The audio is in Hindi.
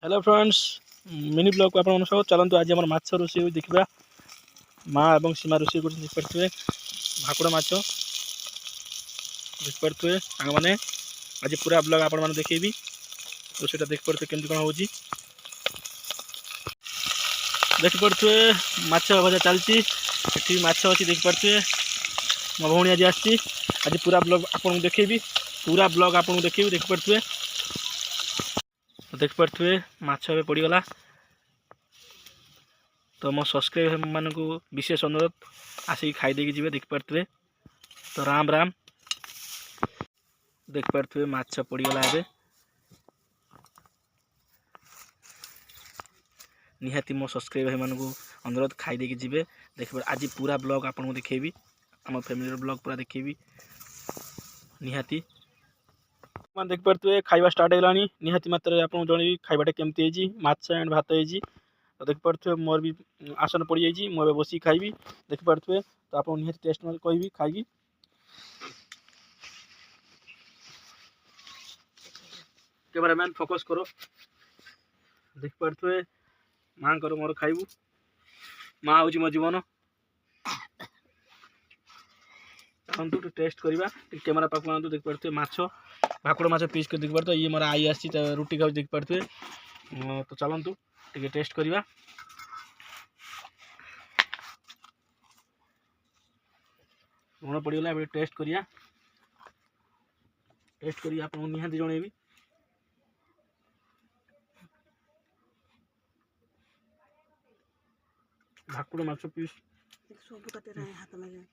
हेलो फ्रेंड्स, मिनी ब्लॉग को आप सब चलते। आज आम माछ रोषे देखा माँ और सीमा रोषे कर देखिपे भाकुड़ माछ देखिपे सांग मैंने आज पूरा ब्लॉग आप देखेबी रोषेटा देखिपे केमती कौन हो देखिपे माछ भजा चलती माछ अच्छी देखिपे मो भौणी आज आज पूरा ब्लॉग आपको देखेबी पूरा ब्लॉग आपको देखेबी देखिपे देखिपे माछ ए पड़गला तो मो सब्सक्राइबर मान को विशेष अनुरोध आसिक खाईदे जी देखिपे तो राम राम देखिपे माछ पड़गला ए निहाती मो सब्सक्राइबर मान को अनुरोध खाईदे जी देखिए आज पूरा ब्लॉग आपको देखेबी आम फैमिली ब्लॉग पूरा देखेबी निहाती मैं देखिपे खाଇବା स्टार्ट होगा निहाती मात्रा आपको जन खाइबाटा केमती माछ एंड भात होती तो देखिपे मोर भी आसन पड़ जाइए मुझे बस खाइबी देखिपे तो आप निहाती टेस्ट कहि खाइबी कैमरामैन फोकस करो देखिपे माँ कर मोर खाइबू माँ हूँ मो जीवन चलतु टेस्ट करवा कैमेरा पाक देखिपे माछ भाकुड़ माछ पीस कर देखिपे ये मोर आई आसी रुटी खाऊ देखिपे तो चलतु टे टेस्ट करवा लुण पड़गला टेस्ट करिया टेस्ट करी आप निहाती जनइबी भाकुड़ माछ पीस सब हाथ में